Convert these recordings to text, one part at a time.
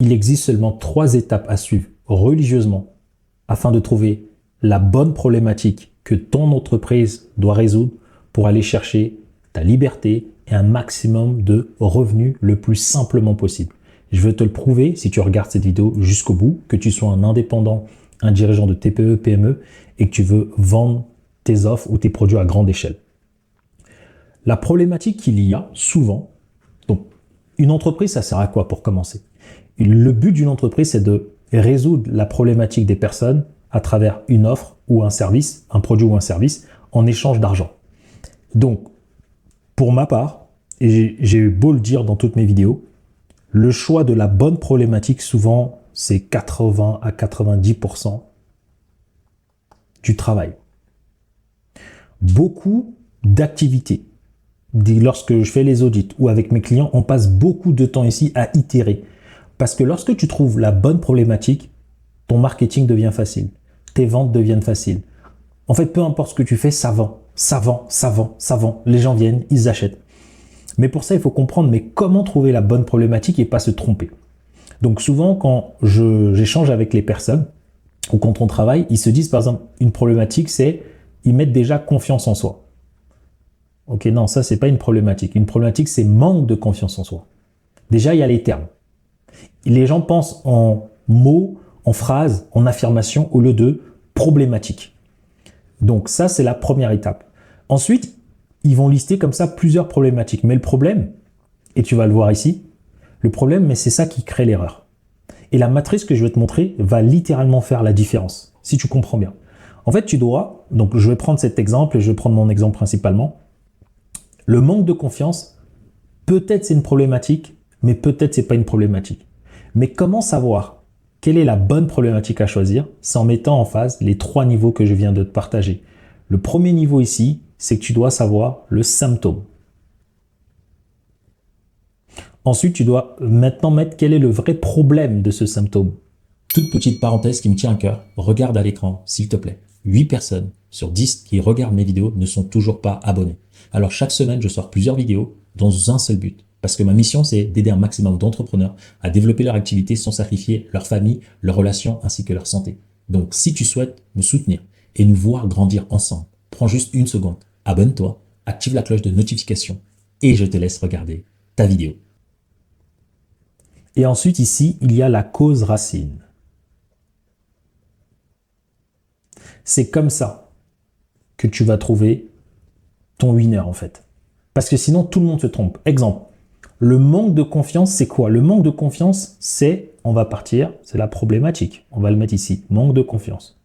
Il existe seulement 3 étapes à suivre religieusement afin de trouver la bonne problématique que ton entreprise doit résoudre pour aller chercher ta liberté et un maximum de revenus le plus simplement possible. Je veux te le prouver si tu regardes cette vidéo jusqu'au bout, que tu sois un indépendant, un dirigeant de TPE, PME et que tu veux vendre tes offres ou tes produits à grande échelle. La problématique qu'il y a souvent, donc une entreprise, ça sert à quoi pour commencer? Le but d'une entreprise, c'est de résoudre la problématique des personnes à travers une offre ou un service, un produit ou un service, en échange d'argent. Donc, pour ma part, et j'ai eu beau le dire dans toutes mes vidéos, le choix de la bonne problématique, souvent, c'est 80 à 90% du travail. Beaucoup d'activités. Lorsque je fais les audits ou avec mes clients, on passe beaucoup de temps ici à itérer. Parce que lorsque tu trouves la bonne problématique, ton marketing devient facile. Tes ventes deviennent faciles. En fait, peu importe ce que tu fais, ça vend. Ça vend, ça vend, ça vend. Les gens viennent, ils achètent. Mais pour ça, il faut comprendre comment trouver la bonne problématique et pas se tromper. Donc souvent, quand j'échange avec les personnes ou quand on travaille, ils se disent par exemple, une problématique, c'est ils mettent déjà confiance en soi. Ok, non, ça, c'est pas une problématique. Une problématique, c'est manque de confiance en soi. Déjà, il y a les termes. Les gens pensent en mots, en phrases, en affirmations au lieu de problématique. Donc ça, c'est la première étape. Ensuite, ils vont lister comme ça plusieurs problématiques. Mais le problème, et tu vas le voir ici, le problème, mais c'est ça qui crée l'erreur. Et la matrice que je vais te montrer va littéralement faire la différence, si tu comprends bien. En fait, tu dois, donc je vais prendre cet exemple et je vais prendre mon exemple principalement. Le manque de confiance, peut-être c'est une problématique, mais peut-être c'est pas une problématique. Mais comment savoir quelle est la bonne problématique à choisir? C'est en mettant en phase les 3 niveaux que je viens de te partager. Le premier niveau ici, c'est que tu dois savoir le symptôme. Ensuite, tu dois maintenant mettre quel est le vrai problème de ce symptôme. Toute petite parenthèse qui me tient à cœur, regarde à l'écran, s'il te plaît. 8 personnes sur 10 qui regardent mes vidéos ne sont toujours pas abonnés. Alors chaque semaine, je sors plusieurs vidéos dans un seul but. Parce que ma mission, c'est d'aider un maximum d'entrepreneurs à développer leur activité sans sacrifier leur famille, leurs relations ainsi que leur santé. Donc si tu souhaites me soutenir et nous voir grandir ensemble, prends juste une seconde, abonne-toi, active la cloche de notification et je te laisse regarder ta vidéo. Et ensuite ici, il y a la cause racine. C'est comme ça que tu vas trouver ton winner en fait. Parce que sinon, tout le monde se trompe. Exemple, le manque de confiance, c'est quoi? Le manque de confiance, c'est, on va partir, c'est la problématique. On va le mettre ici, manque de confiance.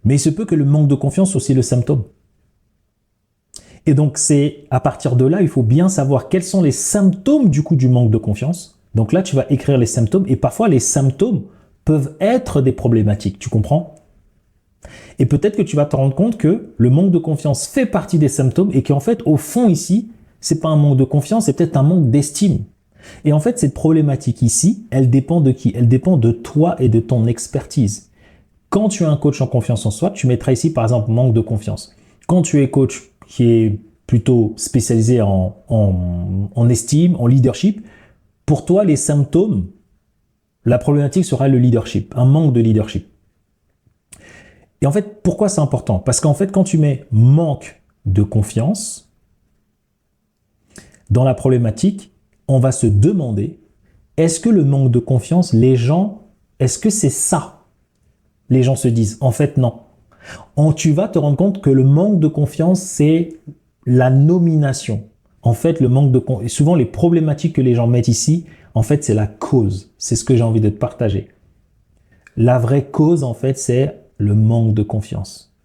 Mais il se peut que le manque de confiance soit aussi le symptôme. Et donc, c'est à partir de là, il faut bien savoir quels sont les symptômes du coup du manque de confiance. Donc là, tu vas écrire les symptômes et parfois les symptômes peuvent être des problématiques, tu comprends? Et peut-être que tu vas te rendre compte que le manque de confiance fait partie des symptômes et qu'en fait, au fond ici, c'est pas un manque de confiance, c'est peut-être un manque d'estime. Et en fait, cette problématique ici, elle dépend de qui? Elle dépend de toi et de ton expertise. Quand tu es un coach en confiance en soi, tu mettras ici par exemple manque de confiance. Quand tu es coach qui est plutôt spécialisé en estime, en leadership, pour toi, les symptômes, la problématique sera le leadership, un manque de leadership. Et en fait, pourquoi c'est important? Parce qu'en fait, quand tu mets manque de confiance dans la problématique, on va se demander, est-ce que le manque de confiance, est-ce que c'est ça? Les gens se disent, en fait, non. Tu vas te rendre compte que le manque de confiance, c'est la nomination. En fait, souvent les problématiques que les gens mettent ici, en fait, c'est la cause. C'est ce que j'ai envie de te partager. La vraie cause, en fait, c'est le manque de confiance.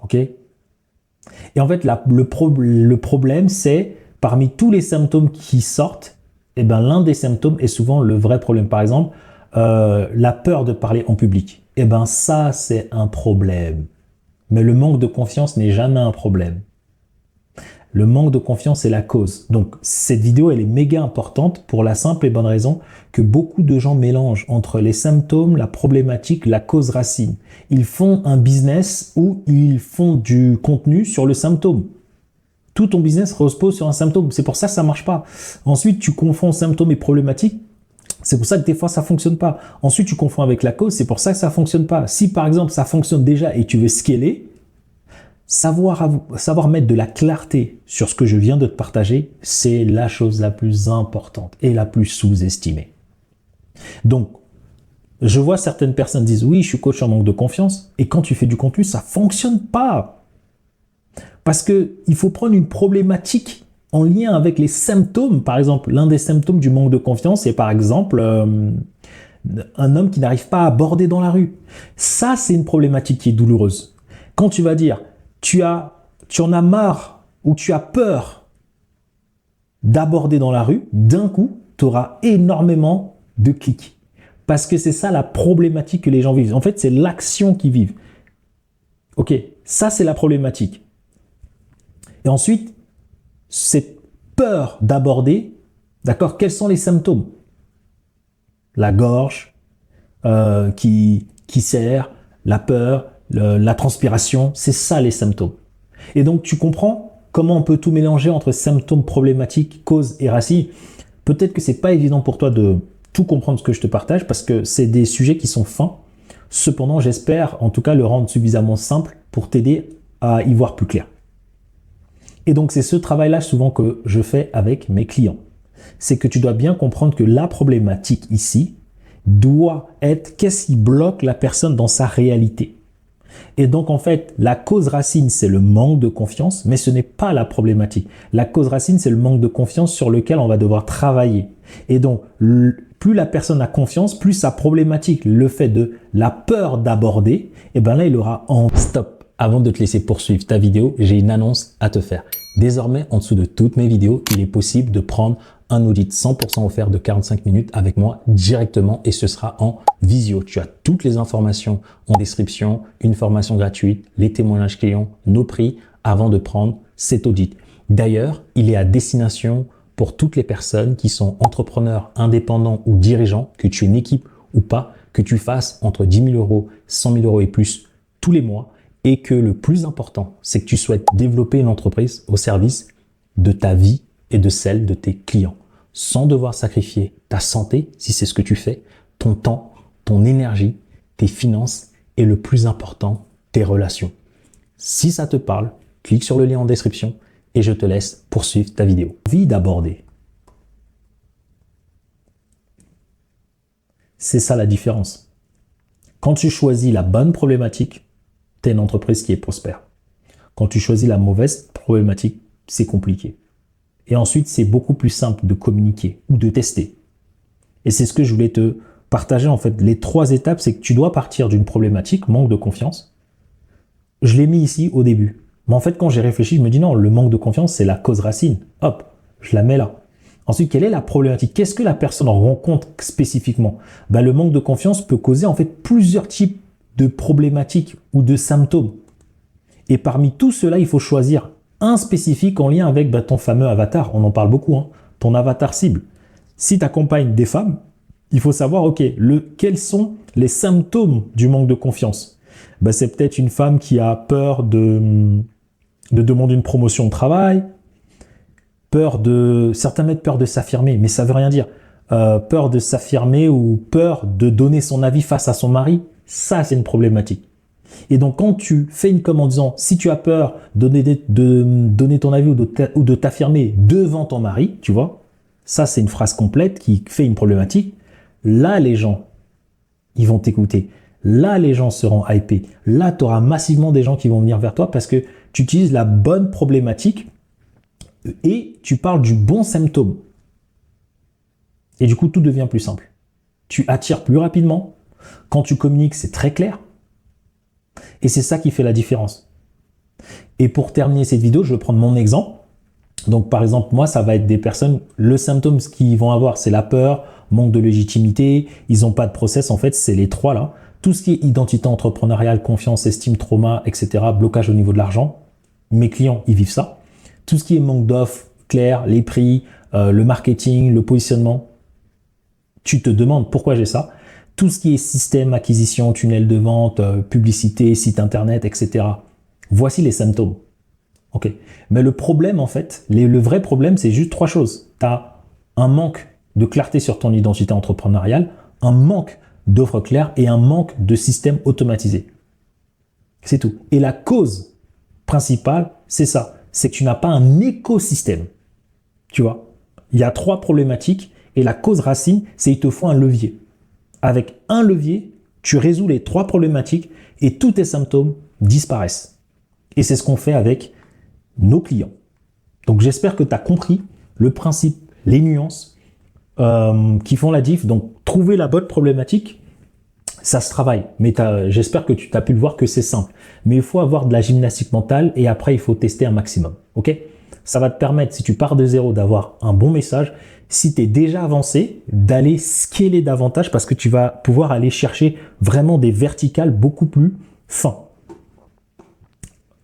Ok? Et en fait, le problème, c'est parmi tous les symptômes qui sortent, eh ben, l'un des symptômes est souvent le vrai problème. Par exemple, la peur de parler en public. Eh ben, ça, c'est un problème. Mais le manque de confiance n'est jamais un problème. Le manque de confiance est la cause. Donc, cette vidéo, elle est méga importante pour la simple et bonne raison que beaucoup de gens mélangent entre les symptômes, la problématique, la cause racine. Ils font un business où ils font du contenu sur le symptôme. Tout ton business repose sur un symptôme. C'est pour ça que ça marche pas. Ensuite, tu confonds symptômes et problématiques. C'est pour ça que des fois, ça fonctionne pas. Ensuite, tu confonds avec la cause. C'est pour ça que ça fonctionne pas. Si, par exemple, ça fonctionne déjà et tu veux scaler, savoir mettre de la clarté sur ce que je viens de te partager, c'est la chose la plus importante et la plus sous-estimée. Donc, je vois certaines personnes disent « Oui, je suis coach en manque de confiance. » Et quand tu fais du contenu, ça fonctionne pas. Parce qu'il faut prendre une problématique en lien avec les symptômes. Par exemple, l'un des symptômes du manque de confiance, c'est par exemple un homme qui n'arrive pas à aborder dans la rue. Ça, c'est une problématique qui est douloureuse. Quand tu vas dire « tu en as marre » ou « tu as peur d'aborder dans la rue », d'un coup, tu auras énormément de clics. Parce que c'est ça la problématique que les gens vivent. En fait, c'est l'action qu'ils vivent. Ok, ça c'est la problématique. Et ensuite, cette peur d'aborder, d'accord, quels sont les symptômes? La gorge qui serre, la peur, la transpiration, c'est ça les symptômes. Et donc tu comprends comment on peut tout mélanger entre symptômes problématiques, causes et racines. Peut-être que c'est pas évident pour toi de tout comprendre ce que je te partage parce que c'est des sujets qui sont fins. Cependant, j'espère en tout cas le rendre suffisamment simple pour t'aider à y voir plus clair. Et donc, c'est ce travail-là souvent que je fais avec mes clients. C'est que tu dois bien comprendre que la problématique ici doit être qu'est-ce qui bloque la personne dans sa réalité. Et donc, en fait, la cause racine, c'est le manque de confiance, mais ce n'est pas la problématique. La cause racine, c'est le manque de confiance sur lequel on va devoir travailler. Et donc, plus la personne a confiance, plus sa problématique, le fait de la peur d'aborder, et ben là, il aura en stop. Avant de te laisser poursuivre ta vidéo, j'ai une annonce à te faire. Désormais, en dessous de toutes mes vidéos, il est possible de prendre un audit 100% offert de 45 minutes avec moi directement et ce sera en visio. Tu as toutes les informations en description, une formation gratuite, les témoignages clients, nos prix avant de prendre cet audit. D'ailleurs, il est à destination pour toutes les personnes qui sont entrepreneurs, indépendants ou dirigeants, que tu aies une équipe ou pas, que tu fasses entre 10 000 euros, 100 000 euros et plus tous les mois. Et que le plus important, c'est que tu souhaites développer une entreprise au service de ta vie et de celle de tes clients, sans devoir sacrifier ta santé, si c'est ce que tu fais, ton temps, ton énergie, tes finances et le plus important, tes relations. Si ça te parle, clique sur le lien en description et je te laisse poursuivre ta vidéo. Envie d'aborder. C'est ça la différence. Quand tu choisis la bonne problématique, tu es une entreprise qui est prospère. Quand tu choisis la mauvaise problématique, c'est compliqué. Et ensuite, c'est beaucoup plus simple de communiquer ou de tester. Et c'est ce que je voulais te partager en fait. Les 3 étapes, c'est que tu dois partir d'une problématique, manque de confiance. Je l'ai mis ici au début. Mais en fait, quand j'ai réfléchi, je me dis non, le manque de confiance, c'est la cause racine. Hop, je la mets là. Ensuite, quelle est la problématique? Qu'est-ce que la personne rencontre spécifiquement? Le manque de confiance peut causer en fait plusieurs types de problématiques ou de symptômes. Et parmi tout cela, il faut choisir un spécifique en lien avec ton fameux avatar. On en parle beaucoup, hein, ton avatar cible. Si tu accompagnes des femmes, il faut savoir, ok, quels sont les symptômes du manque de confiance. C'est peut-être une femme qui a peur de demander une promotion de travail, certains mettent peur de s'affirmer, mais ça veut rien dire. Peur de s'affirmer ou peur de donner son avis face à son mari. Ça, c'est une problématique. Et donc, quand tu fais une com en disant, si tu as peur de donner ton avis ou de t'affirmer devant ton mari, tu vois, ça, c'est une phrase complète qui fait une problématique. Là, les gens, ils vont t'écouter. Là, les gens seront hypés. Là, tu auras massivement des gens qui vont venir vers toi parce que tu utilises la bonne problématique et tu parles du bon symptôme. Et du coup, tout devient plus simple. Tu attires plus rapidement. Quand tu communiques, c'est très clair. Et c'est ça qui fait la différence. Et pour terminer cette vidéo, je vais prendre mon exemple. Donc, par exemple, moi, ça va être des personnes, le symptôme qu'ils vont avoir, c'est la peur, manque de légitimité, ils n'ont pas de process. En fait, c'est les 3 là. Tout ce qui est identité entrepreneuriale, confiance, estime, trauma, etc., blocage au niveau de l'argent. Mes clients, ils vivent ça. Tout ce qui est manque d'offres, clair, les prix, le marketing, le positionnement. Tu te demandes pourquoi j'ai ça. Tout ce qui est système, acquisition, tunnel de vente, publicité, site internet, etc. Voici les symptômes. Ok. Mais le problème, en fait, le vrai problème, c'est juste trois choses. Tu as un manque de clarté sur ton identité entrepreneuriale, un manque d'offres claires et un manque de système automatisé. C'est tout. Et la cause principale, c'est ça. C'est que tu n'as pas un écosystème. Tu vois, il y a trois problématiques et la cause racine, c'est qu'il te faut un levier. Avec un levier, tu résous les trois problématiques et tous tes symptômes disparaissent. Et c'est ce qu'on fait avec nos clients. Donc j'espère que tu as compris le principe, les nuances qui font la diff. Donc trouver la bonne problématique, ça se travaille. Mais j'espère que tu as pu le voir que c'est simple. Mais il faut avoir de la gymnastique mentale et après il faut tester un maximum. Ok ? Ça va te permettre, si tu pars de zéro, d'avoir un bon message. Si tu es déjà avancé, d'aller scaler davantage parce que tu vas pouvoir aller chercher vraiment des verticales beaucoup plus fins.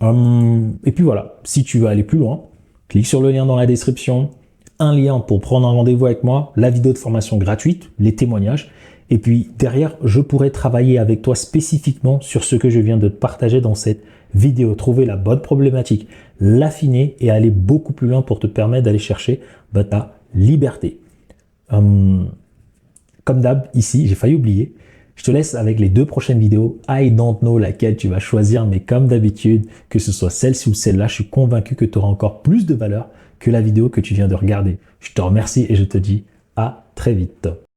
Et puis voilà, si tu veux aller plus loin, clique sur le lien dans la description, un lien pour prendre un rendez-vous avec moi, la vidéo de formation gratuite, les témoignages. Et puis derrière, je pourrai travailler avec toi spécifiquement sur ce que je viens de te partager dans cette vidéo. Trouver la bonne problématique, l'affiner et aller beaucoup plus loin pour te permettre d'aller chercher ta liberté. Comme d'hab, ici, j'ai failli oublier. Je te laisse avec les deux prochaines vidéos. I don't know laquelle tu vas choisir, mais comme d'habitude, que ce soit celle-ci ou celle-là, je suis convaincu que tu auras encore plus de valeur que la vidéo que tu viens de regarder. Je te remercie et je te dis à très vite.